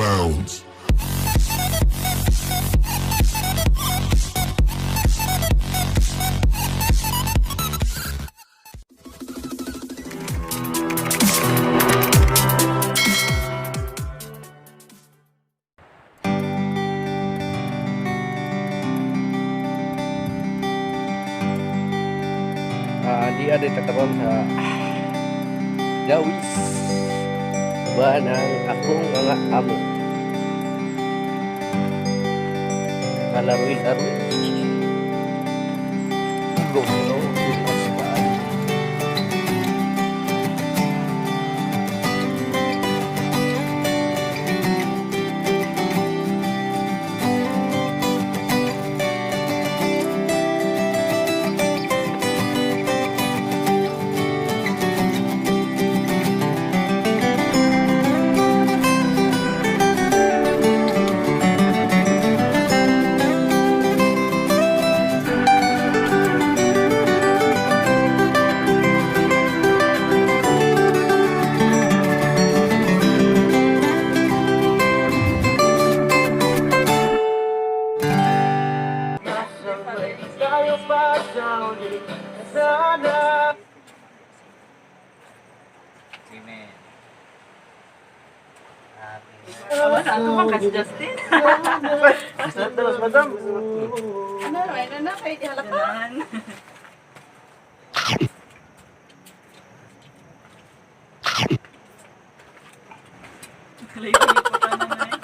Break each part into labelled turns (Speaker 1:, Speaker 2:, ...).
Speaker 1: bounds.
Speaker 2: Di ada katakan sa gawis ba ng akong mga amo kalaroy-laroy go no
Speaker 3: Amen.
Speaker 4: Ano bang kasi Justin?
Speaker 2: terus madam
Speaker 4: Ano na kayo di halata? Kalayo-layo pa ka naman eh.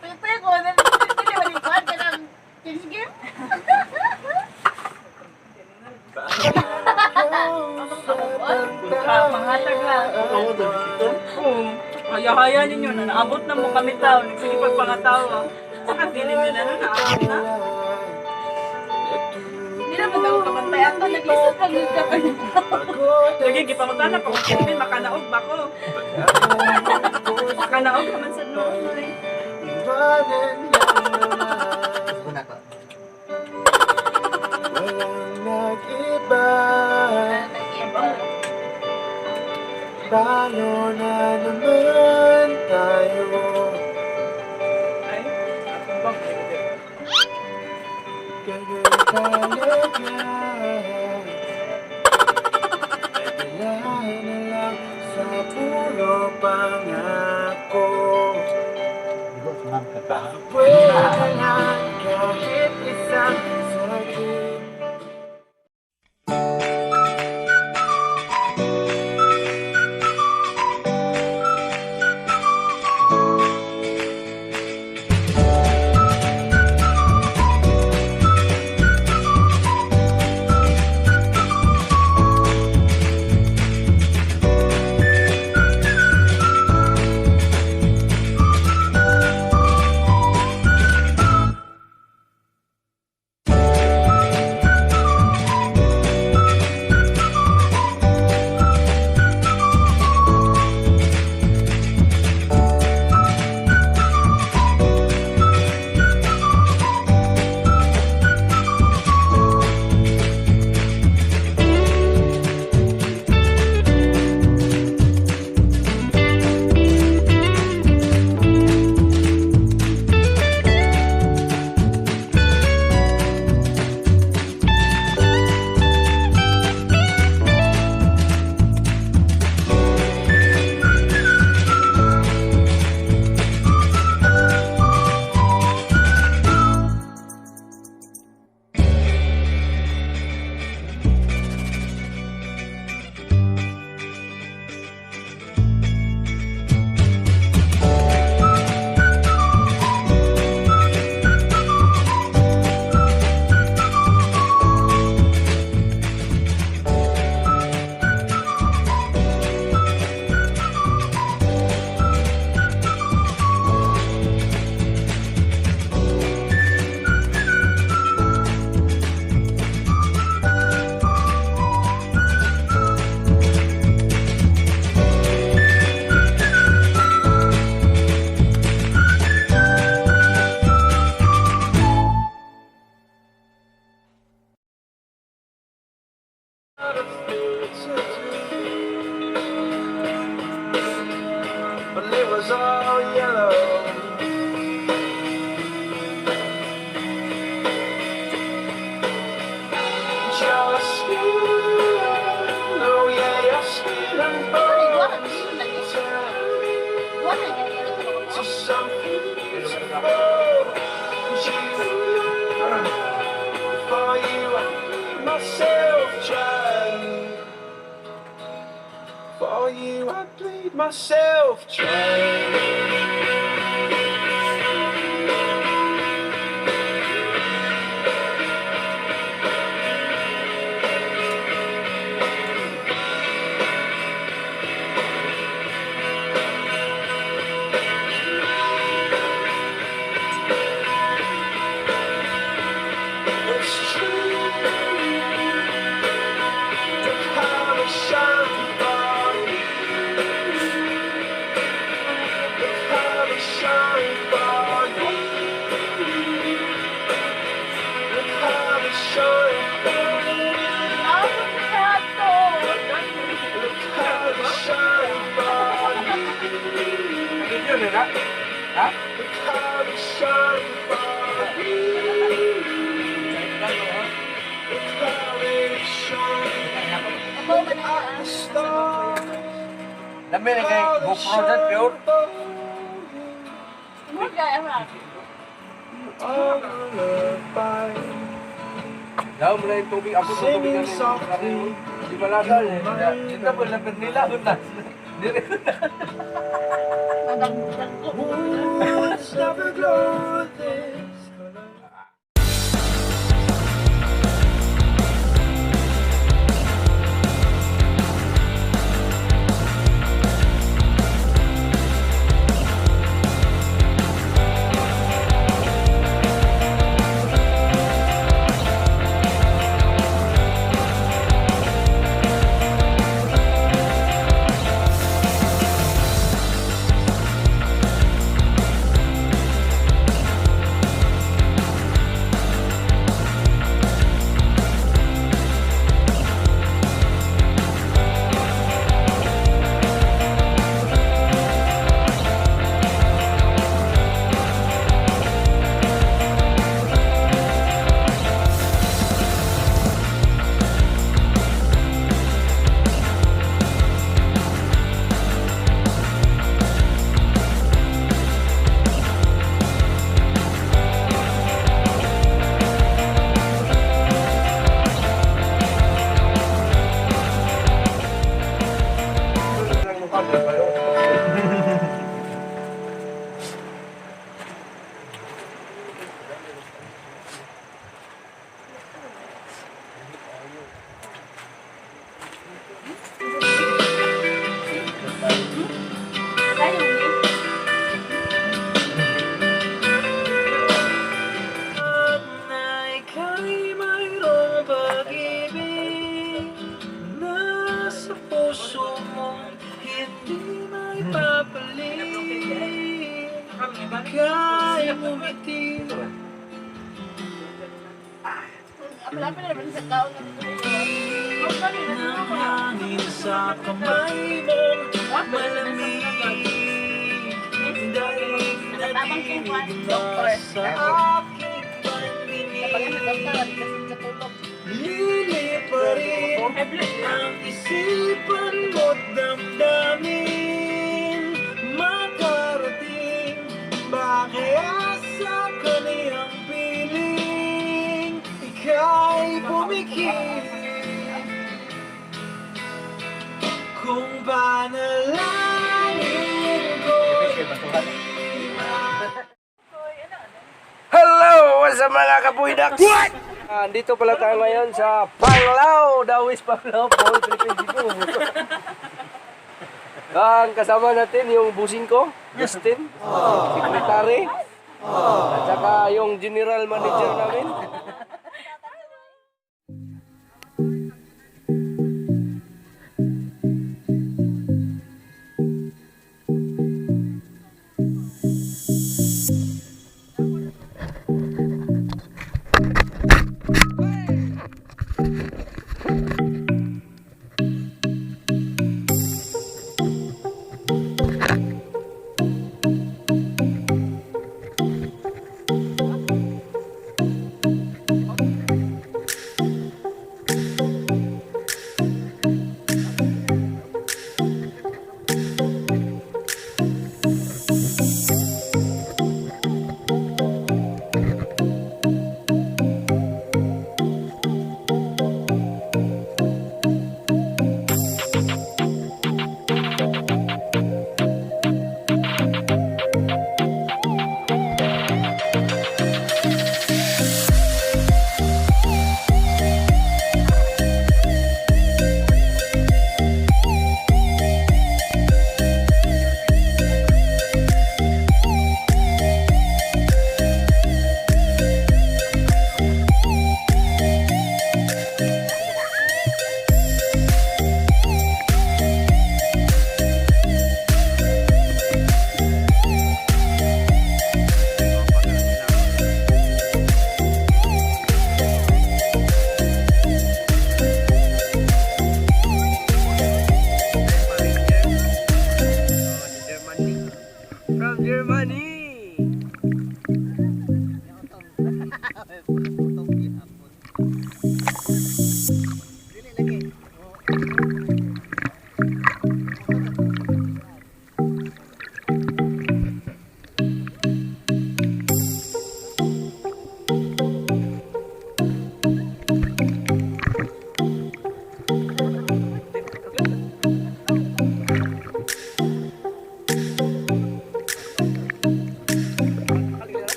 Speaker 5: Pepe ko, hindi malikuan ka ng kids game.
Speaker 4: Panghatag lang. Haya-haya ninyo na naabot na mo kami tao. Sige pagpangatawa. Saka feeling nila na naabot na.
Speaker 5: Hindi naman ako kamantay ato, nag-listen ka ng kapag
Speaker 4: Lagi, gipamagana pa kung Kevin, makanaog ba ko? Makanaog ka man sa noon.
Speaker 3: Una ko.
Speaker 2: Talo na naman tayo.
Speaker 4: Ay, akong bang
Speaker 2: Ganyan talaga. Nagdalahan na lang sa puro pangako. Pwede lang kahit isang saglit. But it was all yellow. something beautiful. For you, I bleed myself dry. For you, I bleed myself dry. It's true. Look how I shine for you. Look how I shine for you. Look how I shine for you.
Speaker 5: Abot na to.
Speaker 2: Look how I shine for you.
Speaker 3: Video na. Ha?
Speaker 2: Look how I shine for you. Look how it shines.
Speaker 5: Abo ba na
Speaker 2: The stars
Speaker 3: Dami na kay GoPro dyan, pure.
Speaker 5: mo kaya ra.
Speaker 2: are lullaby.
Speaker 3: Daw mo na yung tubig. Ako sa tubig
Speaker 2: Singing
Speaker 3: namin.
Speaker 2: softly.
Speaker 3: Di ba lasal eh? Dito mo na nila. Dire.
Speaker 5: Madagdag ko.
Speaker 2: Woods never glow this color.
Speaker 5: Kaya mo.
Speaker 2: Na ika'y mayroong pag-ibig na sa puso mong hindi may papalit. Ika'y bumiti.
Speaker 5: Apalapin na naman sa kaon ng
Speaker 2: Ng hangin sa kamay mong malamig. Dahil
Speaker 5: Katabang kong one,
Speaker 2: nadinig
Speaker 5: doktor.
Speaker 2: na sa aking
Speaker 5: Kapag sa doktor,
Speaker 2: pandinig.
Speaker 5: kasi sa tulog.
Speaker 2: Liliparin ang isipan mo't damdamin. Makarating ba kaya sa kaniyang piling? Ika'y pumikit kung panalangin ko'y
Speaker 3: Hello! What's up mga kapuydaks? Dito pala tayo ngayon sa Panglao, Dawis Panglao, Paul, Philippines Cebu. Ang kasama natin yung busing ko, Justin, secretary, at saka yung general manager namin.